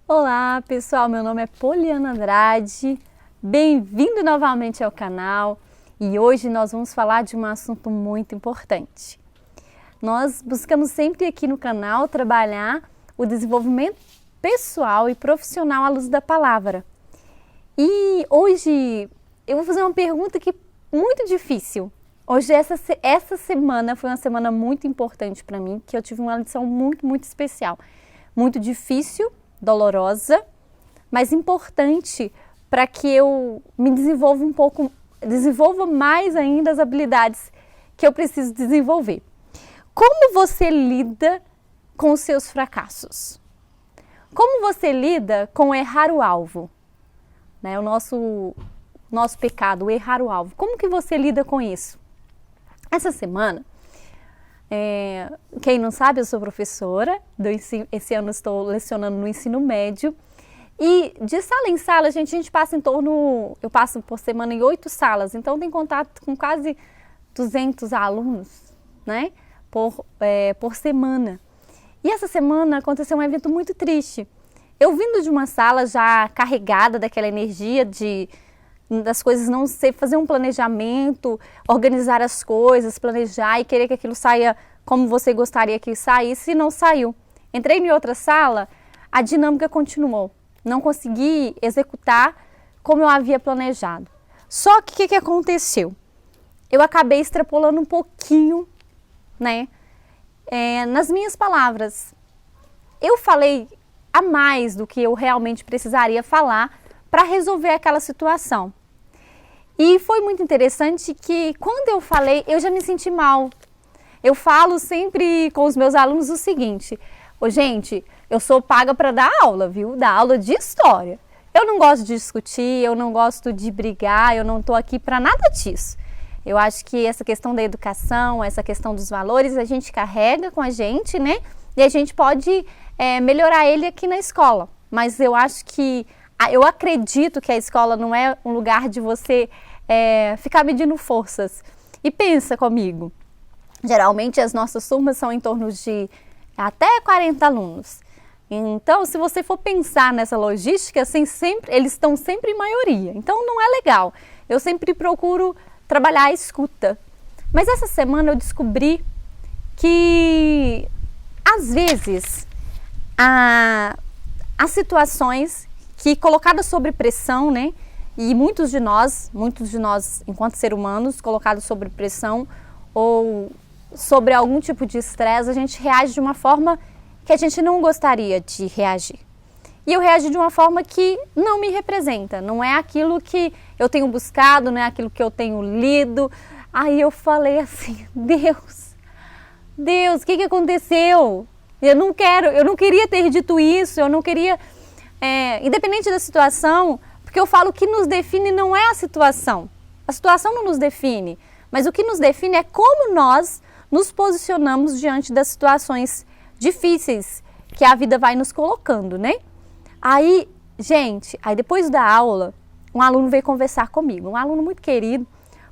Olá pessoal, meu nome é Poliana Andrade, bem-vindo novamente ao canal e hoje nós vamos falar de um assunto muito importante. Nós buscamos sempre aqui no canal trabalhar o desenvolvimento pessoal e profissional à luz da palavra. E hoje eu vou fazer uma pergunta que é muito difícil. Hoje essa semana foi uma semana muito importante para mim, que eu tive uma lição muito especial, muito difícil, dolorosa, mas importante para que eu me desenvolva mais ainda as habilidades que eu preciso desenvolver. Como você lida com os seus fracassos? Como você lida com errar o alvo? O nosso pecado, o errar o alvo. Como que você lida com isso? Essa semana, quem não sabe, eu sou professora, esse ano estou lecionando no ensino médio e de sala em sala, a gente passa eu passo por semana em 8 salas, então tem contato com quase 200 alunos, né, por semana. E essa semana aconteceu um evento muito triste. Eu vindo de uma sala já carregada daquela energia das coisas não ser, fazer um planejamento, organizar as coisas, planejar e querer que aquilo saia como você gostaria que saísse, e não saiu. Entrei em outra sala, a dinâmica continuou. Não consegui executar como eu havia planejado. Só que o que aconteceu? Eu acabei extrapolando um pouquinho, nas minhas palavras. Eu falei a mais do que eu realmente precisaria falar para resolver aquela situação. E foi muito interessante que quando eu falei, eu já me senti mal. Eu falo sempre com os meus alunos o seguinte: gente, eu sou paga para dar aula, viu? Dar aula de história. Eu não gosto de discutir, eu não gosto de brigar, eu não estou aqui para nada disso. Eu acho que essa questão da educação, essa questão dos valores, a gente carrega com a gente, né? E a gente pode melhorar ele aqui na escola. Mas eu acredito que a escola não é um lugar de você ficar medindo forças. E pensa comigo, geralmente as nossas turmas são em torno de até 40 alunos. Então, se você for pensar nessa logística, eles estão sempre em maioria. Então, não é legal. Eu sempre procuro trabalhar a escuta. Mas essa semana eu descobri que, às vezes, há situações que, colocadas sob pressão, e muitos de nós, enquanto seres humanos, colocados sob pressão ou sobre algum tipo de estresse, a gente reage de uma forma que a gente não gostaria de reagir. E eu reagi de uma forma que não me representa, não é aquilo que eu tenho buscado, não é aquilo que eu tenho lido. Aí eu falei assim: Deus, o que aconteceu? Eu não queria ter dito isso, eu não queria, independente da situação, porque eu falo que nos define não é a situação não nos define, mas o que nos define é como nós nos posicionamos diante das situações difíceis que a vida vai nos colocando, Aí, depois da aula, um aluno veio conversar comigo, um aluno muito querido,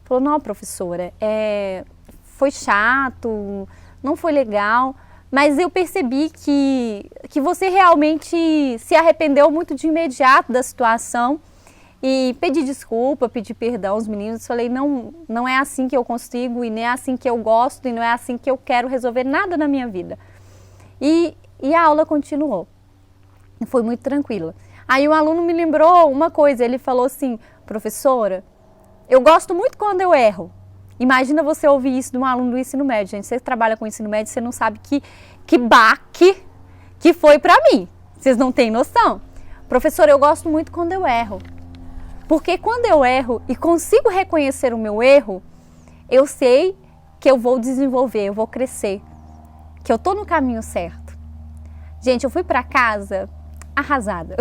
falou: não, professora, foi chato, não foi legal, mas eu percebi que você realmente se arrependeu muito de imediato da situação e pedi desculpa, pedi perdão aos meninos. Falei: não é assim que eu consigo e nem é assim que eu gosto e não é assim que eu quero resolver nada na minha vida. E a aula continuou. Foi muito tranquila. Aí um aluno me lembrou uma coisa, ele falou assim: professora, eu gosto muito quando eu erro. Imagina você ouvir isso de um aluno do ensino médio, gente. Você trabalha com ensino médio, você não sabe que baque que foi para mim. Vocês não têm noção. Professora, eu gosto muito quando eu erro. Porque quando eu erro e consigo reconhecer o meu erro, eu sei que eu vou desenvolver, eu vou crescer, que eu estou no caminho certo. Gente, eu fui para casa arrasada.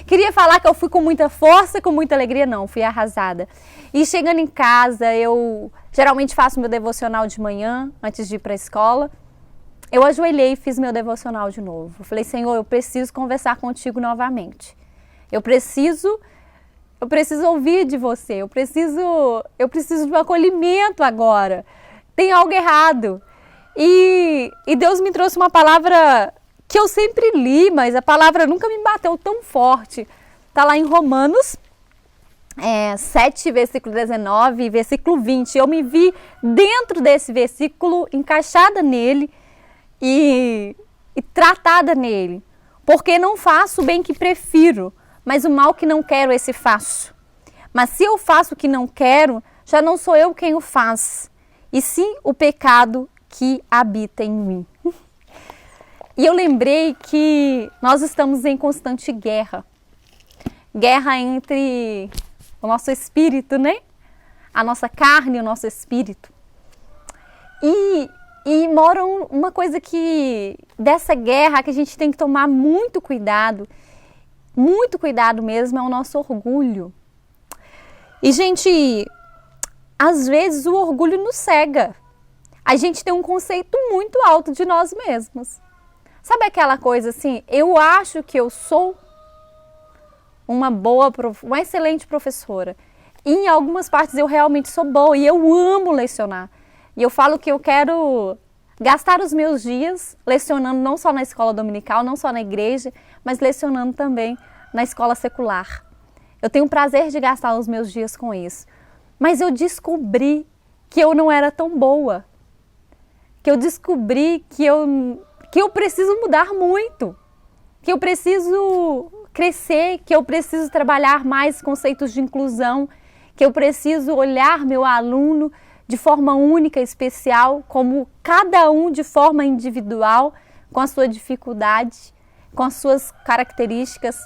Queria falar que eu fui com muita força, com muita alegria, não, fui arrasada. E chegando em casa, eu geralmente faço meu devocional de manhã, antes de ir para a escola. Eu ajoelhei e fiz meu devocional de novo. Eu falei: Senhor, eu preciso conversar contigo novamente. Eu preciso ouvir de você, eu preciso de um acolhimento agora. Tem algo errado. E Deus me trouxe uma palavra que eu sempre li, mas a palavra nunca me bateu tão forte. Está lá em Romanos 7, versículo 19 e versículo 20. Eu me vi dentro desse versículo, encaixada nele e tratada nele. Porque não faço o bem que prefiro, mas o mal que não quero, esse faço. Mas se eu faço o que não quero, já não sou eu quem o faz, e sim o pecado que habita em mim. E eu lembrei que nós estamos em constante guerra. Guerra entre o nosso espírito, né? A nossa carne e o nosso espírito. E mora uma coisa que, dessa guerra, que a gente tem que tomar muito cuidado mesmo, é o nosso orgulho. E, gente, às vezes o orgulho nos cega. A gente tem um conceito muito alto de nós mesmos. Sabe aquela coisa assim, eu acho que eu sou uma excelente professora. E em algumas partes eu realmente sou boa e eu amo lecionar. E eu falo que eu quero gastar os meus dias lecionando não só na escola dominical, não só na igreja, mas lecionando também na escola secular. Eu tenho o prazer de gastar os meus dias com isso. Mas eu descobri que eu não era tão boa. Que eu descobri que eu preciso mudar muito. Que eu preciso crescer, que eu preciso trabalhar mais conceitos de inclusão, que eu preciso olhar meu aluno de forma única, especial, como cada um de forma individual, com a sua dificuldade, com as suas características,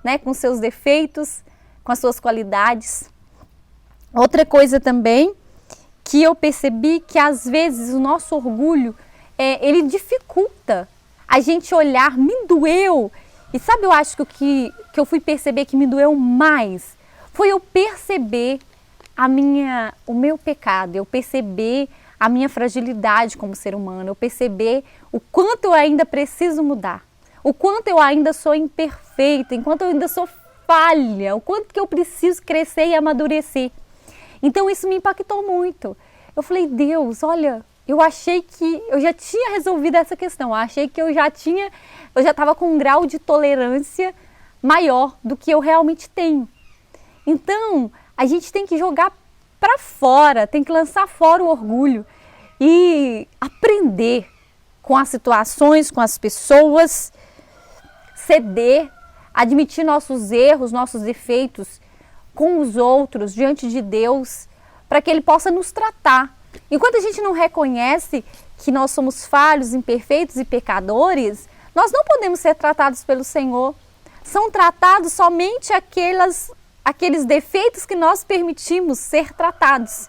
né, com seus defeitos, com as suas qualidades. Outra coisa também que eu percebi que às vezes o nosso orgulho, ele dificulta a gente olhar, me doeu. E sabe, eu acho que eu fui perceber que me doeu mais foi eu perceber o meu pecado, eu perceber a minha fragilidade como ser humano, eu perceber o quanto eu ainda preciso mudar, o quanto eu ainda sou imperfeita, enquanto eu ainda sou falha, o quanto que eu preciso crescer e amadurecer. Então isso me impactou muito. Eu falei, Deus, olha, eu achei que eu já tinha resolvido essa questão, eu achei que eu já estava com um grau de tolerância maior do que eu realmente tenho. Então, a gente tem que jogar para fora, tem que lançar fora o orgulho e aprender com as situações, com as pessoas, ceder, admitir nossos erros, nossos defeitos com os outros, diante de Deus, para que Ele possa nos tratar. Enquanto a gente não reconhece que nós somos falhos, imperfeitos e pecadores, nós não podemos ser tratados pelo Senhor. São tratados somente aqueles defeitos que nós permitimos ser tratados.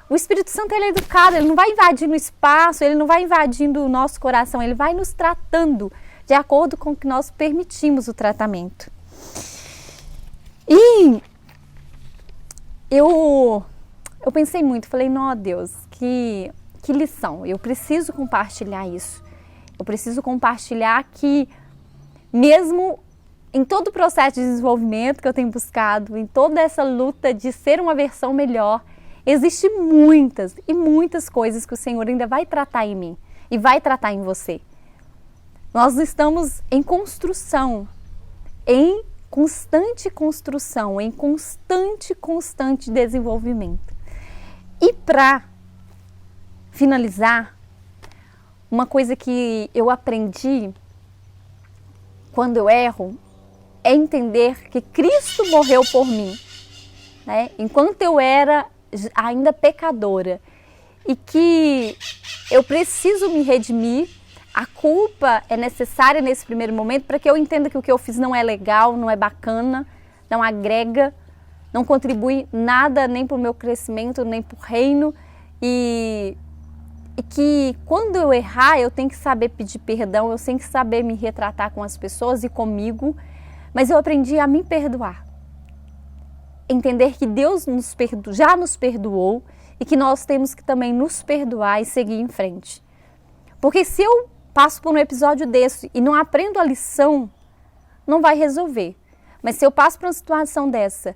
O Espírito Santo, ele é educado, ele não vai invadindo o espaço, ele não vai invadindo o nosso coração, ele vai nos tratando de acordo com o que nós permitimos o tratamento. E eu pensei muito, falei, não, Deus, que lição, eu preciso compartilhar isso. Eu preciso compartilhar que mesmo em todo o processo de desenvolvimento que eu tenho buscado, em toda essa luta de ser uma versão melhor, existem muitas e muitas coisas que o Senhor ainda vai tratar em mim e vai tratar em você. Nós estamos em construção, em constante construção, em constante desenvolvimento. E para finalizar, uma coisa que eu aprendi quando eu erro é entender que Cristo morreu por mim, né? Enquanto eu era ainda pecadora, e que eu preciso me redimir. A culpa é necessária nesse primeiro momento para que eu entenda que o que eu fiz não é legal, não é bacana, não agrega, não contribui nada nem para o meu crescimento, nem para o reino. E que quando eu errar, eu tenho que saber pedir perdão, eu tenho que saber me retratar com as pessoas e comigo. Mas eu aprendi a me perdoar. Entender que Deus já nos perdoou e que nós temos que também nos perdoar e seguir em frente. Porque se eu passo por um episódio desse e não aprendo a lição, não vai resolver. Mas se eu passo por uma situação dessa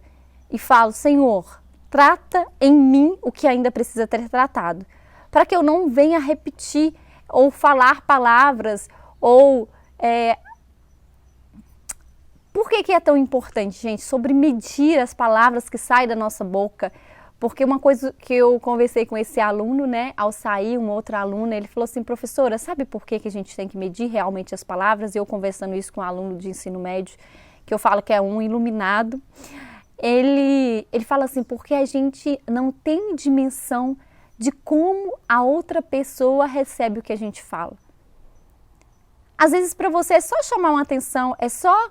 e falo, Senhor, trata em mim o que ainda precisa ter tratado, para que eu não venha repetir ou falar palavras ou Por que é tão importante, gente? Sobre medir as palavras que saem da nossa boca. Porque uma coisa que eu conversei com esse aluno, né, ao sair, uma outra aluna, ele falou assim, professora, sabe por que a gente tem que medir realmente as palavras? E eu conversando isso com um aluno de ensino médio, que eu falo que é um iluminado, ele fala assim, porque a gente não tem dimensão de como a outra pessoa recebe o que a gente fala. Às vezes para você é só chamar uma atenção, é só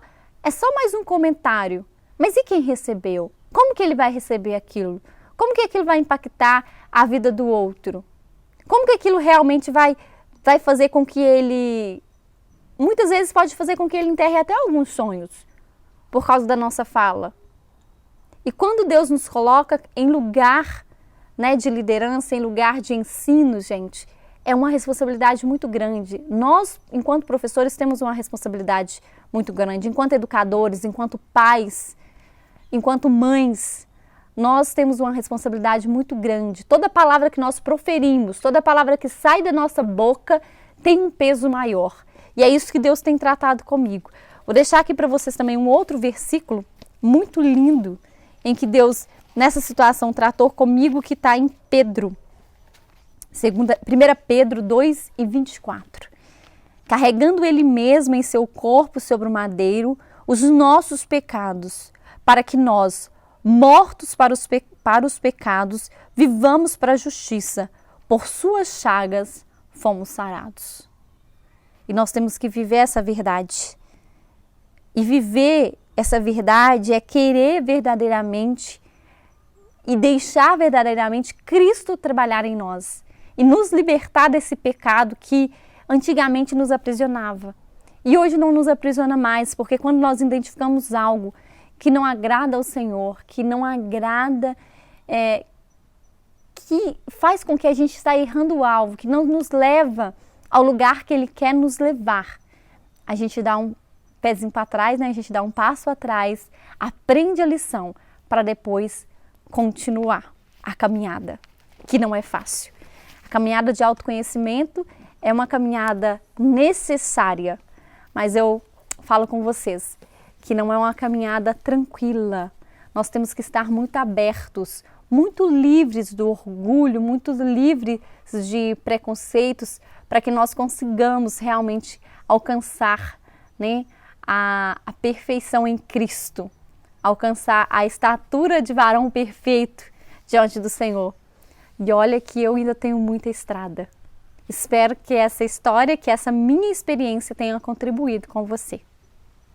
mais um comentário, mas e quem recebeu? Como que ele vai receber aquilo? Como que aquilo vai impactar a vida do outro? Como que aquilo realmente vai fazer com que ele... Muitas vezes pode fazer com que ele enterre até alguns sonhos por causa da nossa fala. E quando Deus nos coloca em lugar, né, de liderança, em lugar de ensino, gente, é uma responsabilidade muito grande. Nós, enquanto professores, temos uma responsabilidade muito grande. Enquanto educadores, enquanto pais, enquanto mães, nós temos uma responsabilidade muito grande. Toda palavra que nós proferimos, toda palavra que sai da nossa boca tem um peso maior. E é isso que Deus tem tratado comigo. Vou deixar aqui para vocês também um outro versículo muito lindo, em que Deus, nessa situação, tratou comigo, que está em Pedro. 1 Pedro 2:24. Carregando Ele mesmo em seu corpo sobre o madeiro os nossos pecados, para que nós, mortos para os pecados, vivamos para a justiça. Por suas chagas fomos sarados. E nós temos que viver essa verdade. E viver essa verdade é querer verdadeiramente e deixar verdadeiramente Cristo trabalhar em nós e nos libertar desse pecado que antigamente nos aprisionava. E hoje não nos aprisiona mais, porque quando nós identificamos algo que não agrada ao Senhor, que não agrada, que faz com que a gente esteja errando o alvo, que não nos leva ao lugar que Ele quer nos levar, a gente dá um pezinho para trás, né? A gente dá um passo atrás, aprende a lição para depois continuar a caminhada, que não é fácil. A caminhada de autoconhecimento é uma caminhada necessária, mas eu falo com vocês que não é uma caminhada tranquila. Nós temos que estar muito abertos, muito livres do orgulho, muito livres de preconceitos, para que nós consigamos realmente alcançar, né, a perfeição em Cristo, alcançar a estatura de varão perfeito diante do Senhor. E olha que eu ainda tenho muita estrada. Espero que essa história, que essa minha experiência tenha contribuído com você.